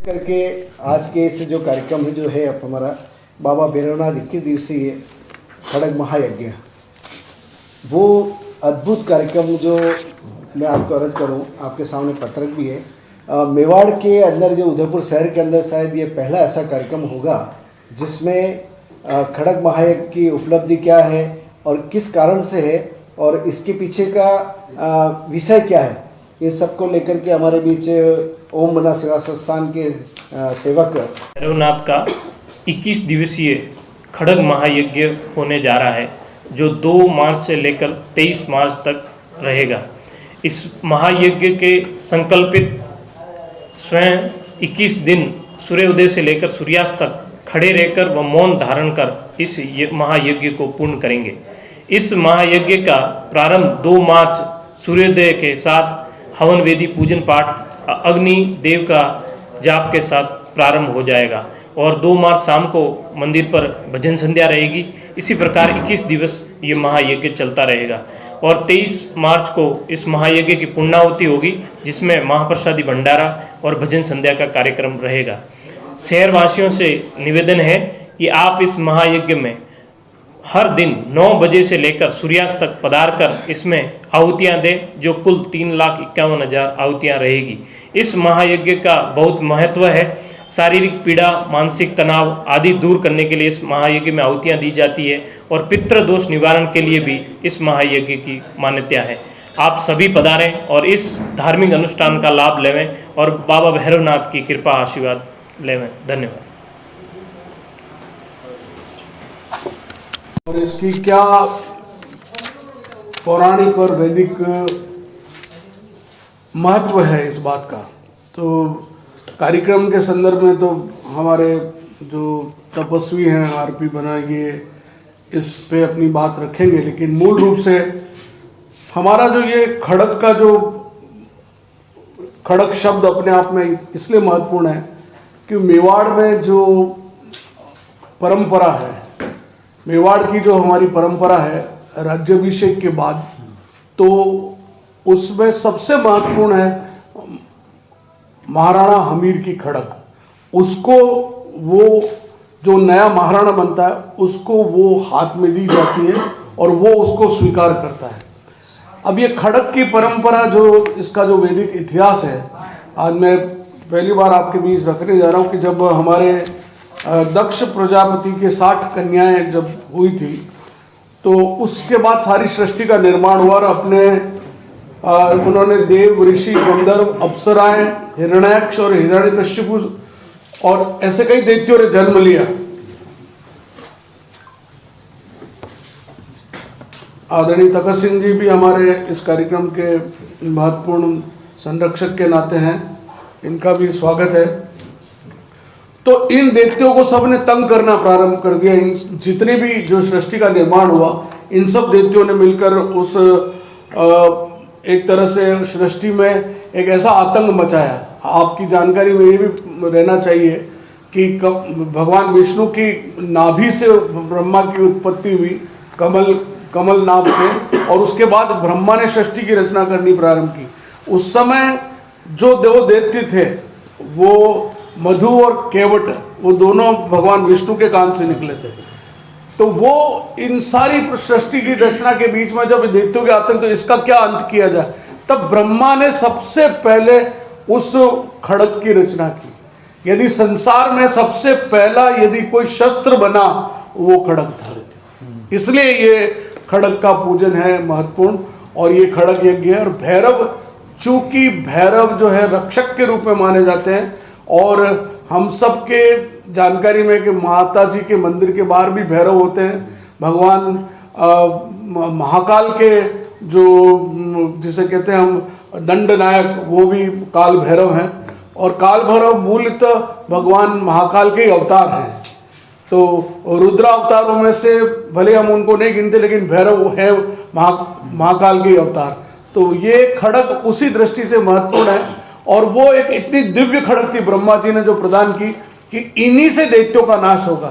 करके आज के इस जो कार्यक्रम है जो है अब हमारा बाबा भैरवनाथ 21 दिवसीय खड़ग महायज्ञ, वो अद्भुत कार्यक्रम जो मैं आपको अर्ज करूं, आपके सामने पत्रक भी है। मेवाड़ के अंदर जो उदयपुर शहर के अंदर शायद ये पहला ऐसा कार्यक्रम होगा जिसमें खड़ग महायज्ञ की उपलब्धि क्या है और किस कारण से है और इसके पीछे का विषय क्या है, ये सबको लेकर के हमारे बीच ओम मना सेवा संस्थान के सेवक भैरवनाथ का 21 दिवसीय खड़ग महायज्ञ होने जा रहा है, जो 2 मार्च से लेकर 23 मार्च तक रहेगा। इस महायज्ञ के संकल्पित स्वयं 21 दिन सूर्योदय से लेकर सूर्यास्त तक खड़े रहकर व मौन धारण कर इस महायज्ञ को पूर्ण करेंगे। इस महायज्ञ का प्रारंभ 2 मार्च सूर्योदय के साथ हवन वेदी पूजन पाठ अग्नि देव का जाप के साथ प्रारंभ हो जाएगा और 2 मार्च शाम को मंदिर पर भजन संध्या रहेगी। इसी प्रकार 21 दिवस ये महायज्ञ चलता रहेगा और 23 मार्च को इस महायज्ञ की पूर्णाहुति होगी, जिसमें महाप्रसादी भंडारा और भजन संध्या का कार्यक्रम रहेगा। शहरवासियों से निवेदन है कि आप इस महायज्ञ में हर दिन 9 बजे से लेकर सूर्यास्त तक पधार कर इसमें आहुतियाँ दें, जो कुल 3,51,000 आहुतियाँ रहेगी। इस महायज्ञ का बहुत महत्व है। शारीरिक पीड़ा, मानसिक तनाव आदि दूर करने के लिए इस महायज्ञ में आहुतियाँ दी जाती है और पितृ दोष निवारण के लिए भी इस महायज्ञ की मान्यता है। आप सभी पधारें और इस धार्मिक अनुष्ठान का लाभ लेवें और बाबा भैरवनाथ की कृपा आशीर्वाद लेवें। धन्यवाद। और इसकी क्या पौराणिक और वैदिक महत्व है इस बात का, तो कार्यक्रम के संदर्भ में तो हमारे जो तपस्वी हैं आरपी बना, ये इस पे अपनी बात रखेंगे, लेकिन मूल रूप से हमारा जो ये खड़ग का जो खड़ग शब्द अपने आप में इसलिए महत्वपूर्ण है कि मेवाड़ में जो परंपरा है, मेवाड़ की जो हमारी परंपरा है राज्याभिषेक के बाद, तो उसमें सबसे महत्वपूर्ण है महाराणा हमीर की खड़ग। उसको वो जो नया महाराणा बनता है उसको वो हाथ में दी जाती है और वो उसको स्वीकार करता है। अब ये खड़ग की परंपरा जो इसका जो वैदिक इतिहास है, आज मैं पहली बार आपके बीच रखने जा रहा हूँ कि जब हमारे दक्ष प्रजापति के 60 कन्याएं जब हुई थी, तो उसके बाद सारी सृष्टि का निर्माण हुआ और अपने उन्होंने देव, ऋषि, गंधर्व, अप्सराएं, हिरण्याक्ष और हिरण्यकश्यपु और ऐसे कई दैत्यों ने जन्म लिया। आदरणीय तखत सिंह जी भी हमारे इस कार्यक्रम के महत्वपूर्ण संरक्षक के नाते हैं, इनका भी स्वागत है। तो इन दैत्यों को सबने तंग करना प्रारंभ कर दिया। इन जितने भी जो सृष्टि का निर्माण हुआ, इन सब दैत्यों ने मिलकर उस एक तरह से सृष्टि में एक ऐसा आतंक मचाया। आपकी जानकारी में ये भी रहना चाहिए कि भगवान विष्णु की नाभि से ब्रह्मा की उत्पत्ति हुई, कमल नाभ से, और उसके बाद ब्रह्मा ने सृष्टि की रचना करनी प्रारंभ की। उस समय जो दो दैत्य थे, वो मधु और केवट, वो दोनों भगवान विष्णु के कान से निकले थे। तो वो इन सारी सृष्टि की रचना के बीच में जब दैत्यों के आतंक, तो इसका क्या अंत किया जाए, तब ब्रह्मा ने सबसे पहले उस खड़ग की रचना की। यदि संसार में सबसे पहला यदि कोई शस्त्र बना, वो खड़ग था। इसलिए ये खड़ग का पूजन है महत्वपूर्ण, और ये खड़ग यज्ञ है। और भैरव, चूंकि भैरव जो है रक्षक के रूप में माने जाते हैं, और हम सब के जानकारी में कि माता जी के मंदिर के बाहर भी भैरव होते हैं। भगवान महाकाल के जो जिसे कहते हैं हम दंड नायक, वो भी काल भैरव हैं, और काल भैरव मूलतः भगवान महाकाल के अवतार हैं। तो रुद्र अवतारों में से भले हम उनको नहीं गिनते, लेकिन भैरव है महाकाल के अवतार। तो ये खड़ग उसी दृष्टि से महत्वपूर्ण है, और वो एक इतनी दिव्य खड़ग थी ब्रह्मा जी ने जो प्रदान की कि इन्हीं से दैत्यों का नाश होगा।